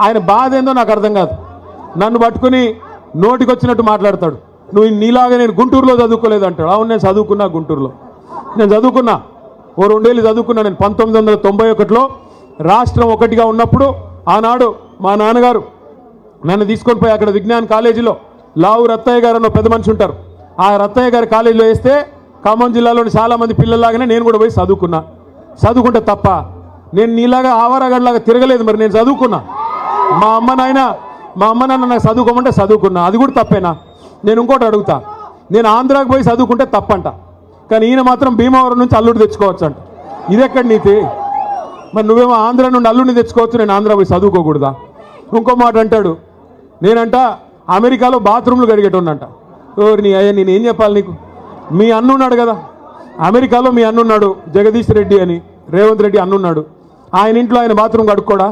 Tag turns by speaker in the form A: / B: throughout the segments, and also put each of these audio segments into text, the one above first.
A: ఆయన బాధ ఏందో నాకు అర్థం కాదు. నన్ను పట్టుకుని నోటికి వచ్చినట్టు మాట్లాడతాడు. నువ్వు నీలాగా నేను గుంటూరులో చదువుకోలేదు అంటాడు. అవును, నేను చదువుకున్నా గుంటూరులో. నేను చదువుకున్నా, ఓ 2 ఏళ్ళు చదువుకున్నా. నేను 1991లో రాష్ట్రం ఒకటిగా ఉన్నప్పుడు ఆనాడు మా నాన్నగారు నన్ను తీసుకొని పోయి అక్కడ విజ్ఞాన్ కాలేజీలో లావు రత్తయ్య గారు అన్న పెద్ద మనిషి ఉంటారు. ఆ రత్తయ్య గారి కాలేజీలో వేస్తే ఖమ్మం జిల్లాలోని చాలామంది పిల్లల్లాగానే నేను కూడా పోయి చదువుకున్నా. చదువుకుంటే తప్ప నేను నీలాగా ఆవారగడ్లాగా తిరగలేదు. మరి నేను చదువుకున్నా. మా అమ్మ నాన్న నాకు చదువుకోమంటే చదువుకున్నా. అది కూడా తప్పేనా? నేను ఇంకోటి అడుగుతా, నేను ఆంధ్రాకి పోయి చదువుకుంటే తప్పంట, కానీ ఈయన మాత్రం భీమవరం నుంచి అల్లుడు తెచ్చుకోవచ్చు అంట. ఇదెక్కడ నీతి? మరి నువ్వేమో ఆంధ్ర నుండి అల్లుడిని తెచ్చుకోవచ్చు, నేను ఆంధ్ర పోయి చదువుకోకూడదా? ఇంకో మాట అంటాడు, నేనంట అమెరికాలో బాత్రూమ్లు కడిగేటోన్నంట. నీ అయ్యా నేనేం చెప్పాలి నీకు? మీ అన్నున్నాడు కదా అమెరికాలో, మీ అన్నున్నాడు జగదీష్ రెడ్డి అని, రేవంత్ రెడ్డి అన్నున్నాడు. ఆయన ఇంట్లో ఆయన బాత్రూమ్ కడుక్కోడా?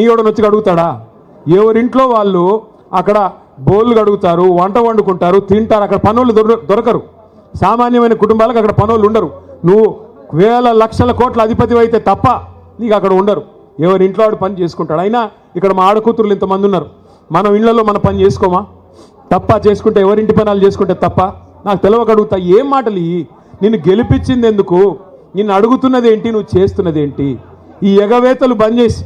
A: ఈయోడని వచ్చి కడుగుతాడా? ఎవరింట్లో వాళ్ళు అక్కడ బోళ్ళు కడుగుతారు, వంట వండుకుంటారు, తింటారు. అక్కడ పనులు దొరకరు. సామాన్యమైన కుటుంబాలకు అక్కడ పనులు ఉండరు. నువ్వు వేల లక్షల కోట్ల అధిపతి అయితే తప్ప నీకు అక్కడ ఉండరు. ఎవరి ఇంట్లో వాడు పని చేసుకుంటాడు. అయినా ఇక్కడ మా ఆడకూతురులు ఇంతమంది ఉన్నారు. మనం ఇళ్లలో మన పని చేసుకోమా? తప్ప చేసుకుంటే ఎవరింటి పనులు చేసుకుంటే తప్ప? నాకు తెలవక అడుగుతా, ఏం మాటలు ఇవి? నిన్ను గెలిపించింది ఎందుకు? నిన్ను అడుగుతున్నది ఏంటి? నువ్వు చేస్తున్నది ఏంటి? ఈ ఎగవేతలు బంద్ చేసి,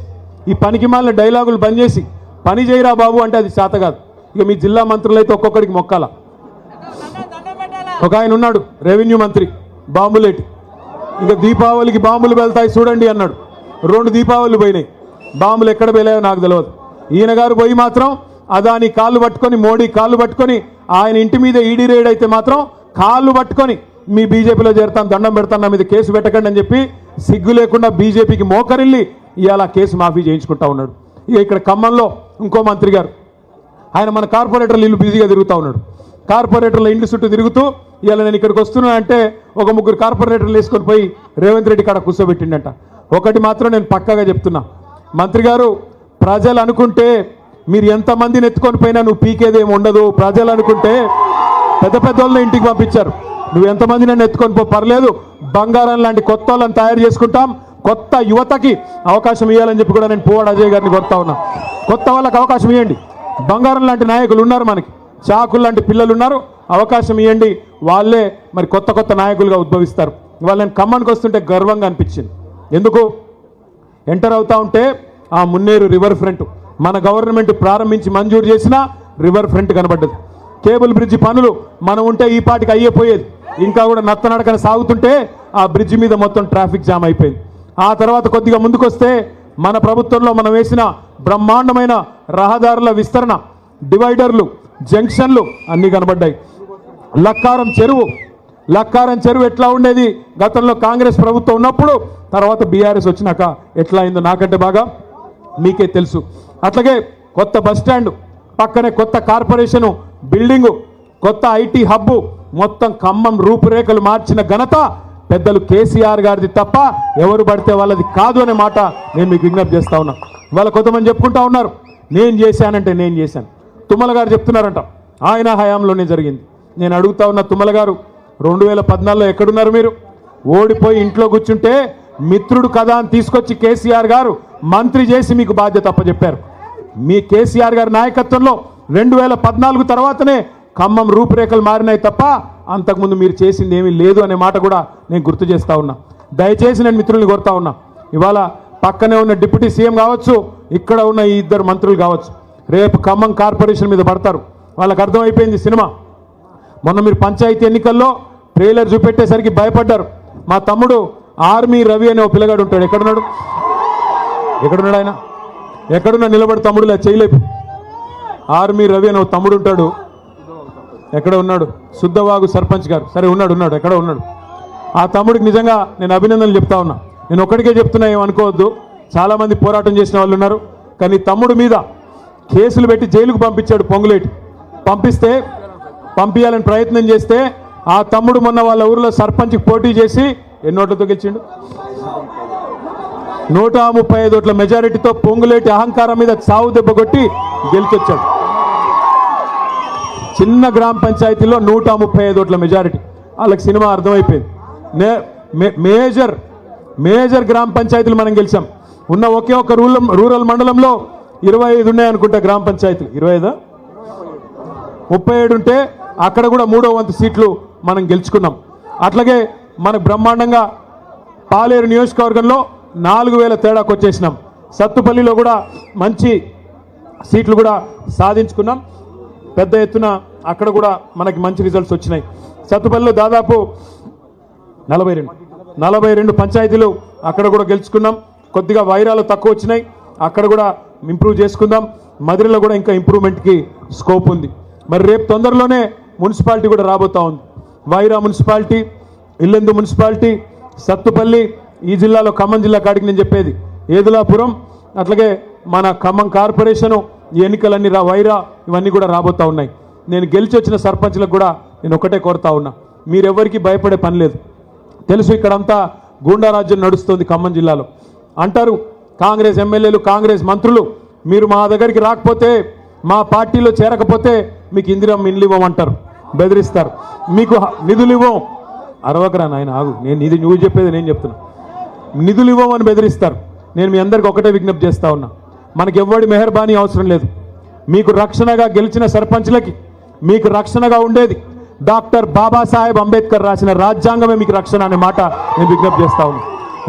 A: ఈ పనికి మాలిన డైలాగులు బంద్ చేసి పని చేయరా బాబు అంటే అది చేత కాదు. ఇక మీ జిల్లా మంత్రులు అయితే ఒక్కొక్కడికి మొక్కాల. ఒక ఆయన ఉన్నాడు రెవెన్యూ మంత్రి బాంబులేటి, ఇక దీపావళికి బాంబులు వెళ్తాయి చూడండి అన్నాడు. 2 దీపావళిలు పోయినాయి. బాంబులు ఎక్కడ పోయాయో నాకు తెలియదు. ఈయన గారు పోయి మాత్రం అదాని కాళ్ళు పట్టుకొని, మోడీ కాళ్ళు పట్టుకొని, ఆయన ఇంటి మీద ఈడీ రేడ్ అయితే మాత్రం కాళ్ళు పట్టుకొని మీ బీజేపీలో చేరుతాను, దండం పెడతాను, నా మీద కేసు పెట్టకండి అని చెప్పి సిగ్గు లేకుండా బీజేపీకి మోకరిల్లి ఇవాళ కేసు మాఫీ చేయించుకుంటా ఉన్నాడు. ఇక ఇక్కడ ఖమ్మంలో ఇంకో మంత్రి గారు, ఆయన మన కార్పొరేటర్లు ఇల్లు బిజీగా తిరుగుతూ ఉన్నాడు. కార్పొరేటర్ల ఇంటి చుట్టూ తిరుగుతూ ఇవాళ నేను ఇక్కడికి వస్తున్నా అంటే ఒక 3 కార్పొరేటర్లు వేసుకొని పోయి రేవంత్ రెడ్డి కాడ కూర్చోబెట్టిండట. ఒకటి మాత్రం నేను పక్కాగా చెప్తున్నా, మంత్రి గారు, ప్రజలు అనుకుంటే మీరు ఎంతమందిని ఎత్తుకొని పోయినా నువ్వు పీకేదేమి ఉండదు. ప్రజలు అనుకుంటే పెద్ద వాళ్ళని ఇంటికి పంపించారు. నువ్వు ఎంతమంది నన్ను ఎత్తుకొని పో, పర్లేదు, బంగారం లాంటి కొత్త వాళ్ళని తయారు చేసుకుంటాం, కొత్త యువతకి అవకాశం ఇవ్వాలని చెప్పి కూడా నేను పువ్వాడ అజయ్ గారిని కోరుతా ఉన్నా. కొత్త వాళ్ళకి అవకాశం ఇవ్వండి. బంగారం లాంటి నాయకులు ఉన్నారు, మనకి చాకులు లాంటి పిల్లలు ఉన్నారు, అవకాశం ఇవ్వండి. వాళ్ళే మరి కొత్త నాయకులుగా ఉద్భవిస్తారు. ఇవాళ నేను ఖమ్మానికి వస్తుంటే గర్వంగా అనిపించింది. ఎందుకు? ఎంటర్ అవుతా ఉంటే ఆ మున్నేరు రివర్ ఫ్రంట్ మన గవర్నమెంట్ ప్రారంభించి మంజూరు చేసిన రివర్ ఫ్రంట్ కనబడ్డది. కేబుల్ బ్రిడ్జి పనులు మనం ఉంటే ఈ పాటికి అయ్యిపోయేది. ఇంకా కూడా నత్తనడకన సాగుతుంటే ఆ బ్రిడ్జి మీద మొత్తం ట్రాఫిక్ జామ్ అయిపోయింది. ఆ తర్వాత కొద్దిగా ముందుకొస్తే మన ప్రభుత్వంలో మనం వేసిన బ్రహ్మాండమైన రహదారుల విస్తరణ, డివైడర్లు, జంక్షన్లు అన్నీ కనబడ్డాయి. లక్కారం చెరువు ఎట్లా ఉండేది గతంలో కాంగ్రెస్ ప్రభుత్వం ఉన్నప్పుడు, తర్వాత బీఆర్ఎస్ వచ్చినాక ఎట్లా అయిందో నాకంటే బాగా మీకే తెలుసు. అట్లాగే కొత్త బస్టాండ్ పక్కనే కొత్త కార్పొరేషను బిల్డింగు, కొత్త ఐటీ హబ్బు, మొత్తం ఖమ్మం రూపురేఖలు మార్చిన ఘనత పెద్దలు కేసీఆర్ గారిది తప్ప ఎవరు పడితే వాళ్ళది కాదు అనే మాట నేను మీకు విజ్ఞప్తి చేస్తా ఉన్నా. వాళ్ళ కొంతమంది చెప్పుకుంటా ఉన్నారు, నేను చేశానంటే నేను చేశాను. తుమ్మల గారు చెప్తున్నారంట ఆయన హయాంలోనే జరిగింది. నేను అడుగుతా ఉన్న తుమ్మల గారు, 2014లో ఎక్కడున్నారు మీరు? ఓడిపోయి ఇంట్లో కూర్చుంటే మిత్రుడు కదా అని తీసుకొచ్చి కేసీఆర్ గారు మంత్రి చేసి మీకు బాధ్యత అప్పచెప్పారు. మీ కేసీఆర్ గారి నాయకత్వంలో 2014 తర్వాతనే ఖమ్మం రూపురేఖలు మారినాయి తప్ప అంతకుముందు మీరు చేసింది ఏమీ లేదు అనే మాట కూడా నేను గుర్తు చేస్తా ఉన్నా. దయచేసి నేను మిత్రుల్ని కోరుతా ఉన్నా, ఇవాళ పక్కనే ఉన్న డిప్యూటీ సీఎం కావచ్చు, ఇక్కడ ఉన్న ఈ 2 మంత్రులు కావచ్చు, రేపు ఖమ్మం కార్పొరేషన్ మీద పడతారు. వాళ్ళకి అర్థమైపోయింది సినిమా. మొన్న మీరు పంచాయతీ ఎన్నికల్లో ట్రైలర్ చూపెట్టేసరికి భయపడ్డారు. మా తమ్ముడు ఆర్మీ రవి అనే ఒక పిల్లగాడు ఉంటాడు. ఎక్కడున్నాడు ఆయన? ఎక్కడున్నా నిలబడి తమ్ముడు లే చేయలేపు. ఆర్మీ రవి అనే ఒక తమ్ముడు ఉంటాడు. ఎక్కడ ఉన్నాడు? శుద్ధవాగు సర్పంచ్ గారు. సరే ఉన్నాడు, ఎక్కడ ఉన్నాడు? ఆ తమ్ముడికి నిజంగా నేను అభినందనలు చెప్తా ఉన్నా. నేను ఒక్కడికే చెప్తున్నా, ఏమనుకోవద్దు, చాలామంది పోరాటం చేసిన వాళ్ళు ఉన్నారు. కానీ తమ్ముడు మీద కేసులు పెట్టి జైలుకు పంపించాడు పొంగులేటి. పంపించాలని ప్రయత్నం చేస్తే ఆ తమ్ముడు మొన్న వాళ్ళ ఊరిలో సర్పంచ్కి పోటీ చేసి ఎన్ని ఓట్లతో గెలిచిండు? 135 ఓట్ల మెజారిటీతో పొంగులేటి అహంకారం మీద చావు దెబ్బ కొట్టి గెలిచొచ్చాడు. చిన్న గ్రామ పంచాయతీలో 135 ఓట్ల మెజారిటీ. వాళ్ళకి సినిమా అర్థమైపోయింది. మేజర్ గ్రామ పంచాయతీలు మనం గెలిచాం. ఉన్న ఒకే ఒక రూరల్ మండలంలో 25 ఉన్నాయి అనుకుంటా గ్రామ పంచాయతీలు. 25 37 ఉంటే అక్కడ కూడా 3వ వంతు సీట్లు మనం గెలుచుకున్నాం. అట్లాగే మనకు బ్రహ్మాండంగా పాలేరు నియోజకవర్గంలో 4000 తేడాకు వచ్చేసినాం. సత్తుపల్లిలో కూడా మంచి సీట్లు కూడా సాధించుకున్నాం. పెద్ద ఎత్తున అక్కడ కూడా మనకి మంచి రిజల్ట్స్ వచ్చినాయి. సత్తుపల్లిలో దాదాపు 42 పంచాయతీలు అక్కడ కూడా గెలుచుకున్నాం. కొద్దిగా వైరాలు తక్కువ వచ్చినాయి, అక్కడ కూడా ఇంప్రూవ్ చేసుకుందాం. మదిరిలో కూడా ఇంకా ఇంప్రూవ్మెంట్కి స్కోప్ ఉంది. మరి రేపు తొందరలోనే మున్సిపాలిటీ కూడా రాబోతా ఉంది. వైరా మున్సిపాలిటీ, ఇల్లెందు మున్సిపాలిటీ, సత్తుపల్లి, ఈ జిల్లాలో ఖమ్మం జిల్లా కాడికి నేను చెప్పేది ఏదులాపురం, అట్లాగే మన ఖమ్మం కార్పొరేషను, ఈ ఎన్నికలన్నీ వైరా ఇవన్నీ కూడా రాబోతూ ఉన్నాయి. నేను గెలిచి వచ్చిన సర్పంచ్లకు కూడా నేను ఒకటే కోరుతా ఉన్నా, మీరెవ్వరికి భయపడే పని లేదు. తెలుసు ఇక్కడంతా గూండారాజ్యం నడుస్తుంది ఖమ్మం జిల్లాలో. అంటారు కాంగ్రెస్ ఎమ్మెల్యేలు, కాంగ్రెస్ మంత్రులు, మీరు మా దగ్గరికి రాకపోతే, మా పార్టీలో చేరకపోతే మీకు ఇందిరమ్మ ఇండ్లు ఇవ్వమంటారు, బెదిరిస్తారు. మీకు నిధులు ఇవ్వం, అరవకరా నాయన ఆగు, నువ్వు చెప్పేది నేను చెప్తున్నా, నిధులు ఇవ్వమని బెదిరిస్తారు. నేను మీ అందరికి ఒకటే విజ్ఞప్తి చేస్తా ఉన్నా, మనకి ఎవ్వడి మెహర్బానీ అవసరం లేదు. మీకు రక్షణగా గెలిచిన సర్పంచ్లకి మీకు రక్షణగా ఉండేది డాక్టర్ బాబాసాహెబ్ అంబేద్కర్ రాసిన రాజ్యాంగమే మీకు రక్షణ అనే మాట నేను విజ్ఞప్తి చేస్తా ఉన్నా.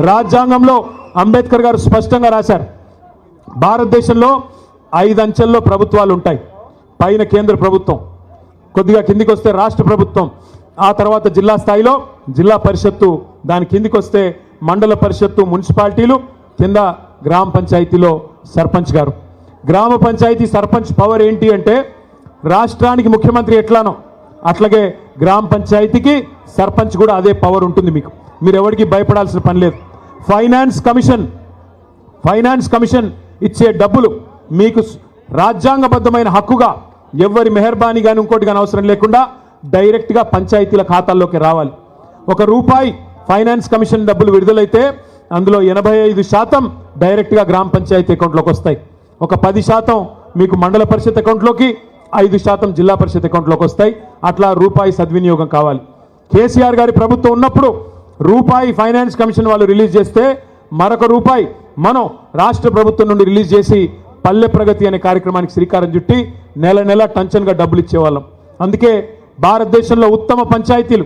A: రాజ్యాంగంలో అంబేద్కర్ గారు స్పష్టంగా రాశారు, భారతదేశంలో 5 అంచెల్లో ప్రభుత్వాలు ఉంటాయి. పైన కేంద్ర ప్రభుత్వం, కొద్దిగా కిందికి వస్తే రాష్ట్ర ప్రభుత్వం, ఆ తర్వాత జిల్లా స్థాయిలో జిల్లా పరిషత్తు, దాని కిందికి వస్తే మండల పరిషత్తు, మున్సిపాలిటీలు, కింద గ్రామ పంచాయతీలో సర్పంచ్ గారు. గ్రామ పంచాయతీ సర్పంచ్ పవర్ ఏంటి అంటే, రాష్ట్రానికి ముఖ్యమంత్రి ఎట్లానో అట్లాగే గ్రామ పంచాయతీకి సర్పంచ్ కూడా అదే పవర్ ఉంటుంది. మీరు ఎవరికి భయపడాల్సిన పని లేదు. ఫైనాన్స్ కమిషన్ ఇచ్చే డబ్బులు మీకు రాజ్యాంగబద్ధమైన హక్కుగా ఎవరి మెహర్బానీ కానీ ఇంకోటి కానీ అవసరం లేకుండా డైరెక్ట్గా పంచాయతీల ఖాతాల్లోకి రావాలి. ₹1 ఫైనాన్స్ కమిషన్ డబ్బులు విడుదలైతే అందులో 85% డైరెక్ట్గా గ్రామ పంచాయతీ అకౌంట్లోకి వస్తాయి. ఒక 10% మీకు మండల పరిషత్ అకౌంట్లోకి, 5% జిల్లా పరిషత్ అకౌంట్లోకి వస్తాయి. అట్లా ₹1 సద్వినియోగం కావాలి. కేసీఆర్ గారి ప్రభుత్వం ఉన్నప్పుడు ₹1 ఫైనాన్స్ కమిషన్ వాళ్ళు రిలీజ్ చేస్తే మరొక ₹1 మనం రాష్ట్ర ప్రభుత్వం నుండి రిలీజ్ చేసి పల్లె ప్రగతి అనే కార్యక్రమానికి శ్రీకారం చుట్టి నెల టంచన్గా డబ్బులు ఇచ్చేవాళ్ళం. అందుకే భారతదేశంలో ఉత్తమ పంచాయతీలు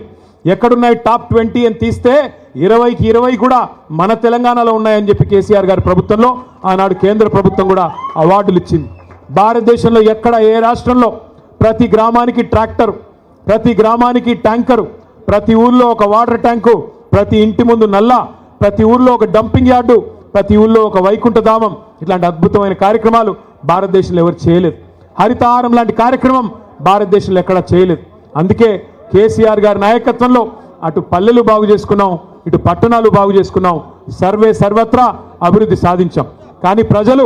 A: ఎక్కడున్నాయి టాప్ 20 అని తీస్తే 20కి 20 కూడా మన తెలంగాణలో ఉన్నాయని చెప్పి కేసీఆర్ గారి ప్రభుత్వంలో ఆనాడు కేంద్ర ప్రభుత్వం కూడా అవార్డులు ఇచ్చింది. భారతదేశంలో ఎక్కడ ఏ రాష్ట్రంలో ప్రతి గ్రామానికి ట్రాక్టర్, ప్రతి గ్రామానికి ట్యాంకరు, ప్రతి ఊళ్ళో ఒక వాటర్ ట్యాంకు, ప్రతి ఇంటి ముందు నల్ల, ప్రతి ఊళ్ళో ఒక డంపింగ్ యార్డు, ప్రతి ఊళ్ళో ఒక వైకుంఠధామం, ఇట్లాంటి అద్భుతమైన కార్యక్రమాలు భారతదేశంలో ఎవరు చేయలేదు. హరితహారం లాంటి కార్యక్రమం భారతదేశంలో ఎక్కడా చేయలేదు. అందుకే కేసీఆర్ గారి నాయకత్వంలో అటు పల్లెలు బాగు చేసుకున్నాం, ఇటు పట్టణాలు బాగు చేసుకున్నాం, సర్వత్రా అభివృద్ధి సాధించాం. కానీ ప్రజలు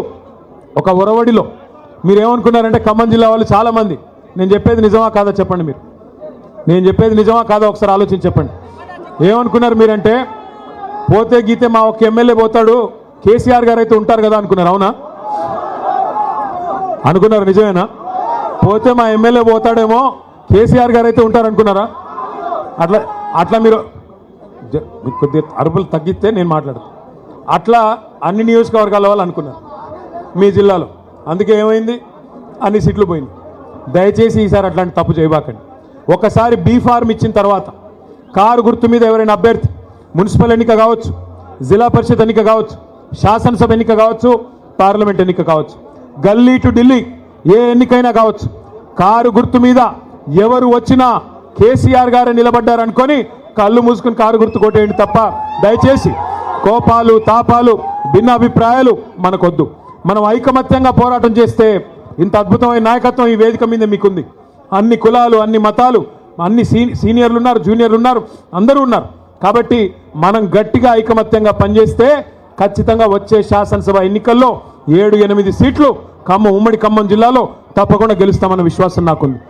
A: ఒక ఒరవడిలో, మీరేమనుకున్నారంటే ఖమ్మం జిల్లా వాళ్ళు చాలామంది, నేను చెప్పేది నిజమా కాదా చెప్పండి, నేను చెప్పేది నిజమా కాదా ఒకసారి ఆలోచించి చెప్పండి. ఏమనుకున్నారు మీరంటే, పోతే గీతే మా ఒక్క ఎమ్మెల్యే పోతాడు, కేసీఆర్ గారు అయితే ఉంటారు కదా అనుకున్నారు. అవునా అనుకున్నారు? నిజమేనా? పోతే మా ఎమ్మెల్యే పోతాడేమో, కేసీఆర్ గారు అయితే ఉంటారు అనుకున్నారా? అట్లా మీరు కొద్దిగా అరుపులు తగ్గిస్తే నేను మాట్లాడతాను. అట్లా అన్ని నియోజకవర్గాల వాళ్ళు అనుకున్నారు మీ జిల్లాలో. అందుకే ఏమైంది, అన్ని సీట్లు పోయింది. దయచేసి ఈసారి అట్లాంటి తప్పు చేయబాకండి. ఒకసారి బీ ఫార్మ్ ఇచ్చిన తర్వాత కారు గుర్తు మీద ఎవరైనా అభ్యర్థి మున్సిపల్ ఎన్నిక కావచ్చు, జిల్లా పరిషత్ ఎన్నిక కావచ్చు, శాసనసభ ఎన్నిక కావచ్చు, పార్లమెంట్ ఎన్నిక కావచ్చు, గల్లీ టు ఢిల్లీ ఏ ఎన్నికైనా కావచ్చు, కారు గుర్తు మీద ఎవరు వచ్చినా కేసీఆర్ గారు నిలబడ్డారనుకొని కళ్ళు మూసుకుని కారు గుర్తు కొట్టేయండి తప్ప దయచేసి కోపాలు, తాపాలు, భిన్న అభిప్రాయాలు మనకొద్దు. మనం ఐకమత్యంగా పోరాటం చేస్తే ఇంత అద్భుతమైన నాయకత్వం ఈ వేదిక మీద మీకుంది. అన్ని కులాలు, అన్ని మతాలు, అన్ని సీనియర్లు ఉన్నారు, జూనియర్లు ఉన్నారు, అందరూ ఉన్నారు. కాబట్టి మనం గట్టిగా ఐకమత్యంగా పనిచేస్తే ఖచ్చితంగా వచ్చే శాసనసభ ఎన్నికల్లో 7-8 సీట్లు ఉమ్మడి ఖమ్మం జిల్లాలో తప్పకుండా గెలుస్తామన్న విశ్వాసం నాకుంది.